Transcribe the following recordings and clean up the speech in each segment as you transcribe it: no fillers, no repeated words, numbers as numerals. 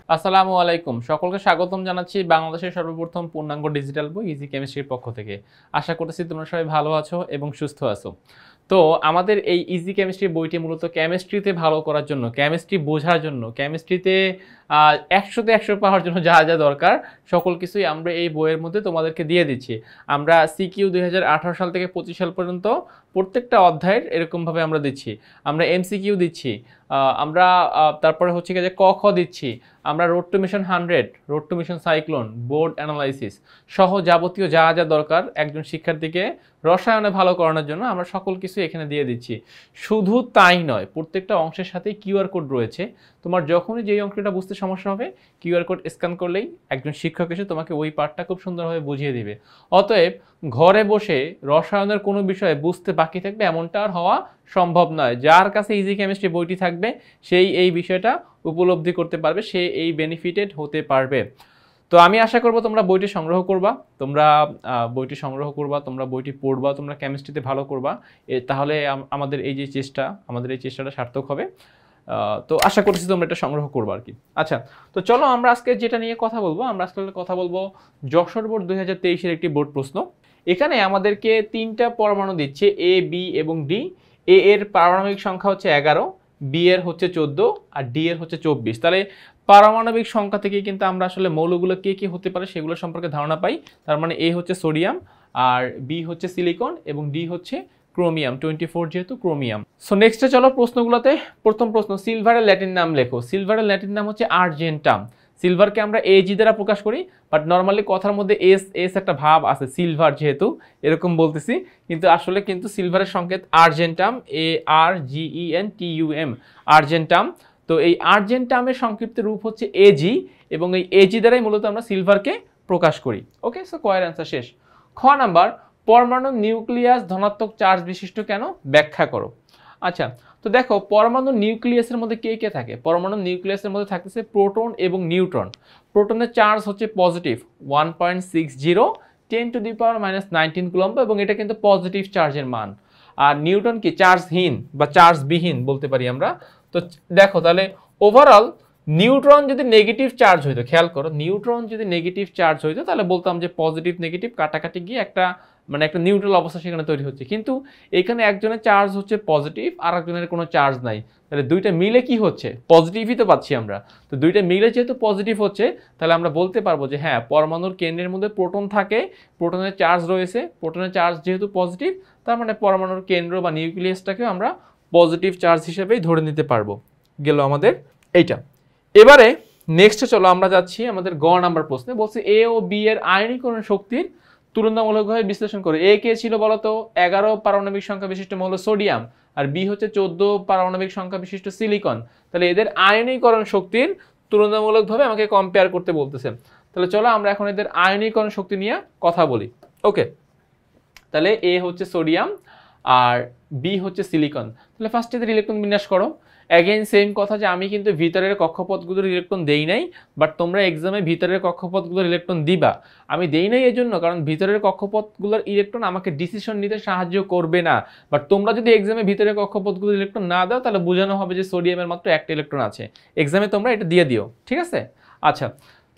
আসসালামু আলাইকুম, সকলকে স্বাগতম জানাচ্ছি বাংলাদেশের সর্বপ্রথম পূর্ণাঙ্গ ডিজিটাল বই ইজি কেমিস্ট্রির পক্ষ থেকে। আশা করতেছি তোমরা সবাই ভালো আছো এবং সুস্থ আছো। তো আমাদের এই ইজি কেমিস্ট্রি বইটি মূলত কেমিস্ট্রিতে ভালো করার জন্য, কেমিস্ট্রি বোঝার জন্য, কেমিস্ট্রিতে 100তে 100 পাওয়ার জন্য যা যা দরকার সকল কিছুই আমরা এই বইয়ের মধ্যে তোমাদেরকে দিয়ে দিচ্ছি। আমরা সিকিউ 2018 সাল থেকে 25 সাল পর্যন্ত প্রত্যেকটা অধ্যায়ের এরকমভাবে আমরা দিচ্ছি। আমরা এমসিকিউ দিচ্ছি, আমরা তারপরে হচ্ছে কি যে ক খ দিচ্ছি, আমরা road two mission 100, road two mission cyclone, board analysis সহ যাবতীয় যা যা দরকার একজন শিক্ষার্থীকে রসায়নে ভালো করানোর জন্য আমরা সকল কিছু এখানে দিয়ে দিচ্ছি। শুধু তাই নয়, প্রত্যেকটা অংশের সাথেই কিউআর কোড রয়েছে। তোমার যখনই যেই অংশটা বুঝতে সমস্যা হবে, কিউআর কোড স্ক্যান করলেই একজন শিক্ষক এসে তোমাকে ওই পার্টটা খুব সুন্দরভাবে বুঝিয়ে দিবে। অতএব ঘরে বসে রসায়নের কোনো বিষয়ে বুঝতে বাকি থাকবে এমনটা আর হওয়া সম্ভব নয়। যার কাছে ইজি কেমিস্ট্রি বইটি থাকবে সেই এই বিষয়টা উপলব্ধি করতে পারবে, সে এই বেনিফিটেড হতে পারবে। তো আমি আশা করব তোমরা বইটি সংগ্রহ করবা, তোমরা বইটি পড়বা, তোমরা কেমিস্ট্রিতে ভালো করবা। তাহলে আমাদের এই চেষ্টাটা সার্থক হবে। তো আশা করছি তোমরা এটা সংগ্রহ করবো আর কি। আচ্ছা, তো চলো আমরা আজকে যেটা নিয়ে কথা বলবো, আমরা আজকে কথা বলবো যশোর বোর্ড 2023-এর একটি বোর্ড প্রশ্ন। এখানে আমাদেরকে 3টা পরমাণু দিচ্ছে, এ, বি এবং ডি। এ এর পারমাণবিক সংখ্যা হচ্ছে 11, বি এর হচ্ছে 14 আর ডি এর হচ্ছে 24। তাহলে পারমাণবিক সংখ্যা থেকে কিন্তু আমরা আসলে মৌলগুলো কে কে হতে পারে সেগুলো সম্পর্কে ধারণা পাই। তার মানে এ হচ্ছে সোডিয়াম, আর বি হচ্ছে সিলিকন এবং ডি হচ্ছে ক্রোমিয়াম, 24 যেহেতু ক্রোমিয়াম। সো নেক্সটে চলো প্রশ্নগুলোতে। প্রথম প্রশ্ন, সিলভারের ল্যাটিন নাম লেখো। সিলভারের ল্যাটিন নাম হচ্ছে আর্জেন্টাম। সিলভারকে আমরা এজি দ্বারা প্রকাশ করি, বাট নর্মালি কথার মধ্যে এস একটা ভাব আছে, সিলভার যেহেতু এরকম বলতেছি, কিন্তু আসলে কিন্তু সিলভারের সংকেত আর্জেন্টাম, ARGENTUM, আর্জেন্টাম। তো এই আর্জেন্টামের সংক্ষিপ্ত রূপ হচ্ছে এজি, এবং এই এজি দ্বারাই মূলত আমরা সিলভারকে প্রকাশ করি। ওকে, সো কয়ের অ্যান্সার শেষ। খ নাম্বার, পরমাণু নিউক্লিয়াস ধনাত্মক চার্জ বিশিষ্ট কেন, ব্যাখ্যা করো। আচ্ছা, তো দেখো পরমাণু নিউক্লিয়াসের মধ্যে কে কে থাকে। পরমাণু নিউক্লিয়াসের মধ্যে থাকতেছে প্রোটন এবং নিউট্রন। প্রোটনের চার্জ হচ্ছে পজিটিভ 1.60 10⁻⁻19 কুলম্ব, এবং এটা কিন্তু পজিটিভ চার্জের মান। আর নিউট্রন কি চার্জহীন বা চার্জবিহীন বলতে পারি আমরা। তো দেখো তাহলে ওভারঅল নিউট্রন যদি নেগেটিভ চার্জ হইতো, খেয়াল করো, নিউট্রন যদি নেগেটিভ চার্জ হইতো তাহলে বলতাম যে পজিটিভ নেগেটিভ কাটাকাটি গিয়ে একটা একটা নিউট্রাল অবস্থা সেখানে তৈরি হচ্ছে। কিন্তু এখানে একজনের চার্জ হচ্ছে পজিটিভ আর একজনের কোনো চার্জ নাই, তাহলে দুইটা মিলে কি হচ্ছে, পজিটিভই তো পাচ্ছি আমরা। তো দুইটা মিলে যেহেতু পজিটিভ হচ্ছে, তাহলে আমরা বলতে পারবো যে হ্যাঁ, পরমাণুর কেন্দ্রের মধ্যে প্রোটন থাকে, প্রোটনের চার্জ রয়েছে, প্রোটনের চার্জ যেহেতু পজিটিভ, তার মানে পরমাণুর কেন্দ্র বা নিউক্লিয়াসটাকেও আমরা পজিটিভ চার্জ হিসেবেই ধরে নিতে পারবো। গেল আমাদের এইটা। এবারে নেক্সটে চলো আমরা যাচ্ছি আমাদের গ নাম্বার প্রশ্নে। বলছে এ ও বি এর আয়নীকরণ শক্তির তুলনামূলকভাবে বিশ্লেষণ করে। এ কে ছিল বলতো, 11 পারমাণবিক সংখ্যা বিশিষ্ট মৌল সোডিয়াম, আর বি হচ্ছে 14 পারমাণবিক সংখ্যা বিশিষ্ট সিলিকন। তাহলে এদের আয়নীকরণ শক্তির তুলনামূলকভাবে আমাকে কম্পেয়ার করতে বলতেছে। তাহলে চলো আমরা এখন এদের আয়নীকরণ শক্তি নিয়ে কথা বলি। ওকে, তাহলে এ হচ্ছে সোডিয়াম আর বি হচ্ছে সিলিকন। তাহলে ফার্স্ট এদের ইলেকট্রন বিন্যাস করো। অ্যাগেন সেম কথা, যে আমি কিন্তু ভিতরের কক্ষপথগুলোর ইলেকট্রন দেই নাই, বাট তোমরা এক্সামে ভিতরের কক্ষপথগুলোর ইলেকট্রন দিবা। আমি দেই নাই এই জন্য কারণ ভিতরের কক্ষপথগুলোর ইলেকট্রন আমাকে ডিসিশন নিতে সাহায্য করবে না। বাট তোমরা যদি এক্সামে ভিতরের কক্ষপথগুলোর ইলেকট্রন না দাও, তাহলে বোঝানো হবে যে সোডিয়ামের মাত্র একটা ইলেকট্রন আছে। এক্সামে তোমরা এটা দিয়ে দিও, ঠিক আছে। আচ্ছা,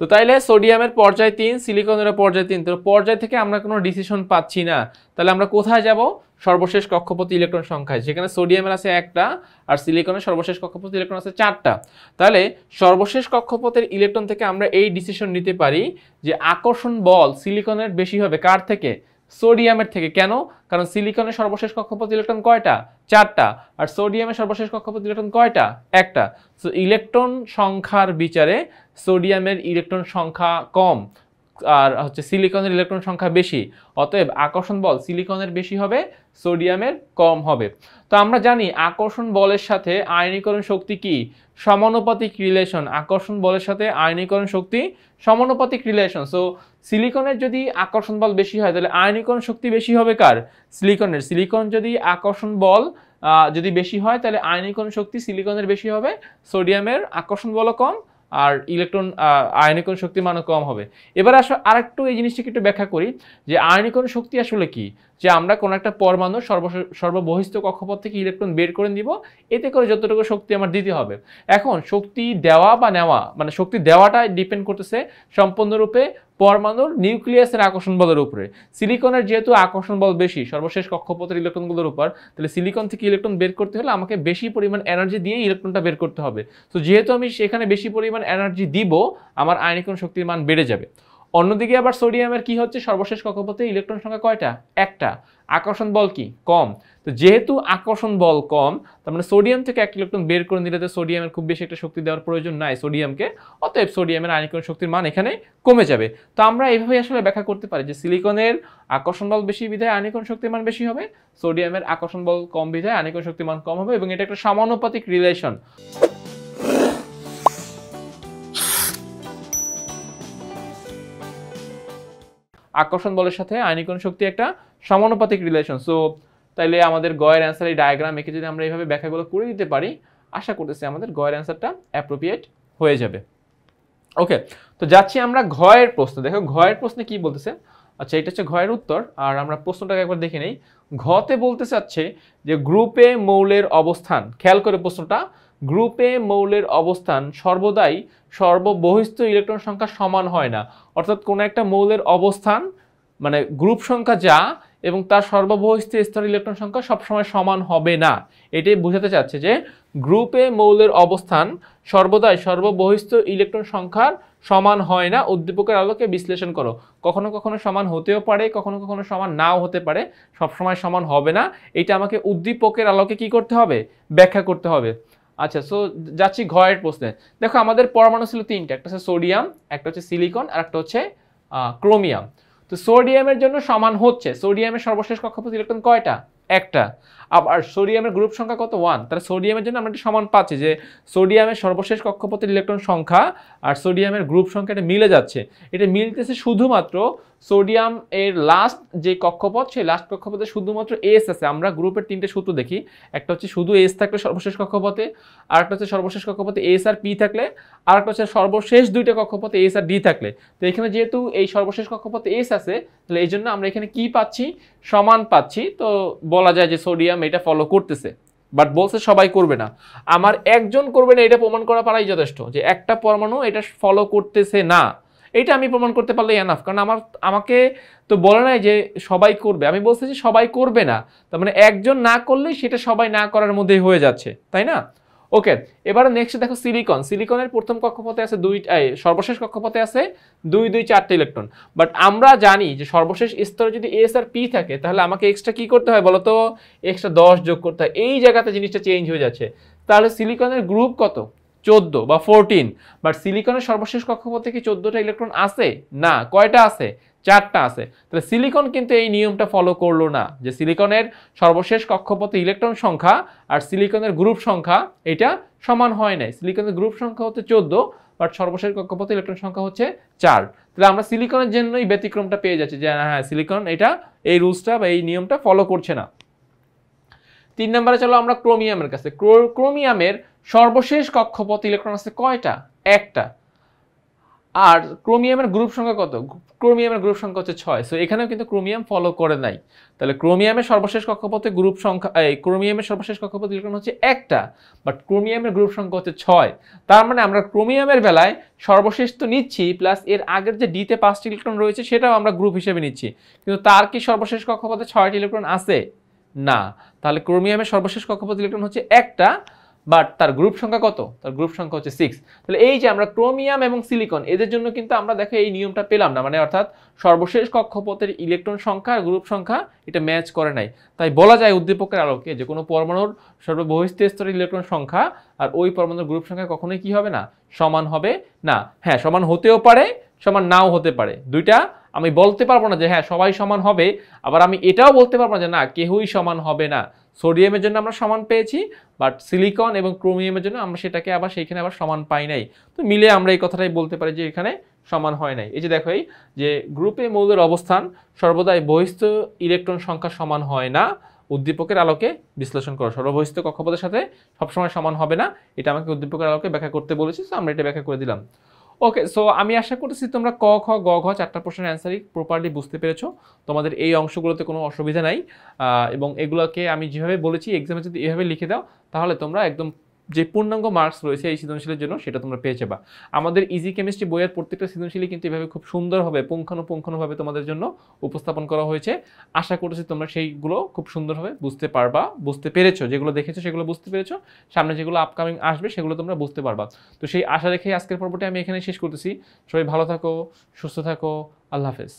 তো তাইলে সোডিয়ামের পর্যায় 3, সিলিকনের পর্যায় 3। তো পর্যায় থেকে আমরা কোনো ডিসিশন পাচ্ছি না, তাহলে আমরা কোথায় যাব, সর্বশেষ কক্ষপথ ইলেকট্রন সংখ্যায়। সেখানে সোডিয়ামের আছে 1টা আর সিলিকনের সর্বশেষ কক্ষপথ ইলেকট্রন আছে 4টা। তাহলে সর্বশেষ কক্ষপথের ইলেকট্রন থেকে আমরা এই ডিসিশন নিতে পারি যে আকর্ষণ বল সিলিকনের বেশি হবে কার থেকে, সোডিয়ামের থেকে। কেন, কারণ সিলিকনের সর্বশেষ কক্ষপথ ইলেকট্রন কয়টা, 4টা, আর সোডিয়ামের সর্বশেষ কক্ষপথ ইলেকট্রন কয়টা, 1টা। সো ইলেকট্রন সংখ্যার বিচারে সোডিয়ামের ইলেকট্রন সংখ্যা কম আর হচ্ছে সিলিকনের ইলেকট্রন সংখ্যা বেশি। অতএব আকর্ষণ বল সিলিকনের বেশি হবে, সোডিয়ামের কম হবে। তো আমরা জানি আকর্ষণ বলের সাথে আয়নীকরণ শক্তি কি, সমানুপাতিক রিলেশন। আকর্ষণ বলের সাথে আয়নীকরণ শক্তি সমানুপাতিক রিলেশন। সো সিলিকনের যদি আকর্ষণ বল বেশি হয়, তাহলে আয়নীকরণ শক্তি বেশি হবে কার, সিলিকনের। সিলিকন যদি আকর্ষণ বল যদি বেশি হয়, তাহলে আয়নীকরণ শক্তি সিলিকনের বেশি হবে, সোডিয়ামের আকর্ষণ বলও কম আর ইলেকট্রন আয়নীকরণ শক্তির মানও কম হবে। এবার আসলে আরেকটু এই জিনিসটাকে একটু ব্যাখ্যা করি যে আয়নীকরণ শক্তি আসলে কি। যে আমরা কোনো একটা পরমাণু সর্ববহিস্থ কক্ষপথ থেকে ইলেকট্রন বের করে নিব, এতে করে যতটুকু শক্তি আমার দিতে হবে। এখন শক্তি দেওয়া বা নেওয়া, মানে শক্তি দেওয়াটা ডিপেন্ড করতেছে সম্পূর্ণরূপে পরমাণুর নিউক্লিয়াসের আকর্ষণ বলের উপরে। সিলিকনের যেহেতু আকর্ষণ বল বেশি সর্বশেষ কক্ষপথের ইলেকট্রনগুলোর উপর, তাহলে সিলিকন থেকে ইলেকট্রন বের করতে হলে আমাকে বেশি পরিমাণ এনার্জি দিয়ে ইলেকট্রনটা বের করতে হবে। তো যেহেতু আমি সেখানে বেশি পরিমাণ এনার্জি দিব, আমার আয়নীকরণ শক্তির মান বেড়ে যাবে। অন্যদিকে আবার সোডিয়ামের কি হচ্ছে, সর্বশেষ কক্ষপথে ইলেকট্রন সংখ্যা কয়টা? একটা। আকর্ষণ বল কি? কম। তো যেহেতু আকর্ষণ বল কম, তার মানে সোডিয়াম থেকে একটা ইলেকট্রন বের করে নিলে তো সোডিয়ামের খুব বেশি একটা শক্তি দেওয়ার প্রয়োজন নাই সোডিয়ামকে, অতএব সোডিয়ামের আয়নীকরণ শক্তির মান এখানে কমে যাবে। তো আমরা এইভাবে আসলে ব্যাখ্যা করতে পারি যে সিলিকনের আকর্ষণ বল বেশি বিধায় আয়নীকরণ শক্তির মান বেশি হবে, সোডিয়ামের আকর্ষণ বল কম বিধায় আয়নীকরণ শক্তির মান কম হবে, এবং এটা একটা সমানুপাতিক রিলেশন। আকর্ষণ বলের সাথে আয়নীকরণ শক্তি একটা সমানুপাতিক রিলেশন। সো তাইলে আমাদের গয়ের অ্যান্সার এই ডায়াগ্রাম এঁকে যদি আমরা এইভাবে ব্যাখ্যাগুলো করে দিতে পারি, আশা করতেছি আমাদের গয়ের অ্যান্সারটা অ্যাপ্রোপ্রিয়েট হয়ে যাবে। ওকে, তো যাচ্ছি আমরা ঘয়ের প্রশ্ন। দেখো ঘয়ের প্রশ্নে কি বলতেছে। আচ্ছা, এটা হচ্ছে ঘয়ের উত্তর, আর আমরা প্রশ্নটাকে একবার দেখে নেই। ঘতে বলতে চাচ্ছে যে গ্রুপে মৌলের অবস্থান, খেয়াল করে প্রশ্নটা, গ্রুপে মৌলের অবস্থান সর্বদাই সর্ববহিস্থ ইলেকট্রন সংখ্যা সমান হয় না। অর্থাৎ কোনো একটা মৌলের অবস্থান মানে গ্রুপ সংখ্যা যা এবং তার সর্ববহিস্থ স্তর ইলেকট্রন সংখ্যা সবসময় সমান হবে না। এটাই বোঝাতে চাচ্ছে যে গ্রুপে মৌলের অবস্থান সর্বদাই সর্ববহিস্থ ইলেকট্রন সংখ্যার সমান হয় না। উদ্দীপকের আলোকে বিশ্লেষণ করো। কখনো কখনো সমান হতেও পারে, কখনো কখনো সমান নাও হতে পারে, সবসময় সমান হবে না। এটা আমাকে উদ্দীপকের আলোকে কি করতে হবে? ব্যাখ্যা করতে হবে। আচ্ছা, সো যাচ্ছি ঘয়ের প্রশ্নে। দেখো আমাদের পরমাণু ছিল তিনটা, একটা হচ্ছে সোডিয়াম, একটা হচ্ছে সিলিকন, আর একটা হচ্ছে ক্রোমিয়াম। তো সোডিয়ামের জন্য সমান হচ্ছে, সোডিয়ামের সর্বশেষ কক্ষপথ ইলেকট্রন কয়টা? একটা। আবার সোডিয়ামের গ্রুপ সংখ্যা কত? 1। তাহলে সোডিয়ামের জন্য আমরা একটা সমান পাচ্ছি যে সোডিয়ামের সর্বশেষ কক্ষপথের ইলেকট্রন সংখ্যা আর সোডিয়ামের গ্রুপ সংখ্যাটা মিলে যাচ্ছে। এটা মিলতেছে শুধুমাত্র সোডিয়াম এর লাস্ট যে কক্ষপথ, সেই লাস্ট কক্ষপথে শুধুমাত্র এস আছে। আমরা গ্রুপের তিনটে সূত্র দেখি, একটা হচ্ছে শুধু এস থাকলে সর্বশেষ কক্ষপথে, আর একটা হচ্ছে সর্বশেষ কক্ষপথে এস আর পি থাকলে, আর একটা হচ্ছে সর্বশেষ দুইটা কক্ষপথে এস আর ডি থাকলে। তো এখানে যেহেতু এই সর্বশেষ কক্ষপথে এস আছে, তাহলে এই জন্য আমরা এখানে কি পাচ্ছি? সমান পাচ্ছি। তো বলা যায় যে সোডিয়াম এটা ফলো করতেছে, বাট বলছে সবাই করবে না। আমার একজন করবে না এটা প্রমাণ করা পারাই যথেষ্ট, যে একটা পরমাণু এটা ফলো করতেছে না, এটা আমি প্রমাণ করতে পারলে এনাফ। কারণ আমাকে তো বলে নাই যে সবাই করবে, আমি বলছি যে সবাই করবে না, তার মানে একজন না করলেই সেটা সবাই না করার মধ্যেই হয়ে যাচ্ছে, তাই না? ওকে, এবারে নেক্সট দেখো সিলিকন। সিলিকনের প্রথম কক্ষপথে আছে সর্বশেষ কক্ষপথে আছে 2 2 4টে ইলেকট্রন। বাট আমরা জানি যে সর্বশেষ স্তরে যদি এস আর পি থাকে, তাহলে আমাকে এক্সট্রা কি করতে হয় বলতো? এক্সট্রা 10 যোগ করতে হয়। এই জায়গাতে জিনিসটা চেঞ্জ হয়ে যাচ্ছে। তাহলে সিলিকনের গ্রুপ কত? 14 বা 14। বাট সিলিকনের সর্বশেষ কক্ষপথে কি 14টা ইলেকট্রন আছে? না। কয়টা আছে? 4টা আছে। তাহলে সিলিকন কিন্তু এই নিয়মটা ফলো করলো না, যে সিলিকনের সর্বশেষ কক্ষপথে ইলেকট্রন সংখ্যা আর সিলিকনের গ্রুপ সংখ্যা এটা সমান হয় নাই। সিলিকনের গ্রুপ সংখ্যা হচ্ছে 14, বাট সর্বশেষ কক্ষপথে ইলেকট্রন সংখ্যা হচ্ছে 4। তাহলে আমরা সিলিকনের জন্যই ব্যতিক্রমটা পেয়ে যাচ্ছি যে হ্যাঁ, সিলিকন এটা এই রুলসটা বা এই নিয়মটা ফলো করছে না। 3 নম্বরে চলো আমরা ক্রোমিয়ামের কাছে। ক্রোমিয়ামের সর্বশেষ কক্ষপথ ইলেকট্রন আছে কয়টা? একটা। আর ক্রোমিয়ামের গ্রুপ সংখ্যা কত? ক্রোমিয়ামের গ্রুপ সংখ্যা হচ্ছে 6। সো এখানেও কিন্তু ক্রোমিয়াম ফলো করে নাই। তাহলে ক্রোমিয়ামের সর্বশেষ কক্ষপথে গ্রুপ সংখ্যা ক্রোমিয়ামের সর্বশেষ কক্ষপথ ইলেকট্রন হচ্ছে একটা, বাট ক্রোমিয়ামের গ্রুপ সংখ্যা হচ্ছে 6। তার মানে আমরা ক্রোমিয়ামের বেলায় সর্বশেষ তো নিচ্ছি, প্লাস এর আগের যে ডিতে 5টি ইলেকট্রন রয়েছে সেটাও আমরা গ্রুপ হিসেবে নিচ্ছি, কিন্তু তার কি সর্বশেষ কক্ষপথে 6টি ইলেকট্রন আছে? না। তাহলে ক্রোমিয়ামের সর্বশেষ কক্ষপথ ইলেকট্রন হচ্ছে একটা, বাট তার গ্রুপ সংখ্যা কত? তার গ্রুপ সংখ্যা হচ্ছে 6। তাহলে এই যে আমরা ক্রোমিয়াম এবং সিলিকন এদের জন্য কিন্তু আমরা দেখো এই নিয়মটা পেলাম না, মানে অর্থাৎ সর্বশেষ কক্ষপথের ইলেকট্রন সংখ্যা আর গ্রুপ সংখ্যা এটা ম্যাচ করে নাই। তাই বলা যায় উদ্দীপকের আলোকে যে কোনো পরমাণুর সর্ববহিস্থ স্তরের ইলেকট্রন সংখ্যা আর ওই পরমাণুর গ্রুপ সংখ্যা কখনোই কি হবে না? সমান হবে না। হ্যাঁ, সমান হতেও পারে, সমান নাও হতে পারে। দুইটা আমি বলতে পারবো না যে হ্যাঁ সবাই সমান হবে, আবার আমি এটাও বলতে পারবো না যে না কেউই সমান হবে না। সোডিয়ামের জন্য আমরা সমান পেয়েছি, বাট সিলিকন এবং ক্রোমিয়ামের জন্য আমরা সেটাকে আবার সেইখানে আবার সমান পাই নাই। তো মিলে আমরা এই কথাটাই বলতে পারি যে এখানে সমান হয় নাই। এই যে দেখো, এই যে গ্রুপে মৌলের অবস্থান সর্বদাই বহিস্থ ইলেকট্রন সংখ্যা সমান হয় না। উদ্দীপকের আলোকে বিশ্লেষণ করো। সর্ববহিস্থ কক্ষপথের সাথে সবসময় সমান হবে না, এটা আমাকে উদ্দীপকের আলোকে ব্যাখ্যা করতে বলেছি, তো আমরা এটা ব্যাখ্যা করে দিলাম। ওকে, সো আমি আশা করতেছি তোমরা ক খ গ ঘ 4টা প্রশ্নের অ্যান্সারই প্রপারলি বুঝতে পেরেছো। তোমাদের এই অংশগুলোতে কোনো অসুবিধা নাই, এবং এগুলোকে আমি যেভাবে বলেছি এক্সামে যদি এভাবে লিখে দাও তাহলে তোমরা একদম যে পূর্ণাঙ্গ মার্কস রয়েছে এই সৃজনশীলের জন্য সেটা তোমরা পেয়ে যাবা। আমাদের ইজি কেমিস্ট্রি বইয়ের প্রত্যেকটা সৃজনশীলই কিন্তু এভাবে খুব সুন্দরভাবে পুঙ্খানুপুঙ্খানুভাবে তোমাদের জন্য উপস্থাপন করা হয়েছে। আশা করছি তোমরা সেইগুলো খুব সুন্দরভাবে বুঝতে পারবা, বুঝতে পেরেছো, যেগুলো দেখেছো সেগুলো বুঝতে পেরেছো, সামনে যেগুলো আপকামিং আসবে সেগুলো তোমরা বুঝতে পারবা। তো সেই আশা রেখে আজকের পর্বটি আমি এখানে শেষ করতেছি। সবাই ভালো থাকো, সুস্থ থাকো, আল্লাহ হাফেজ।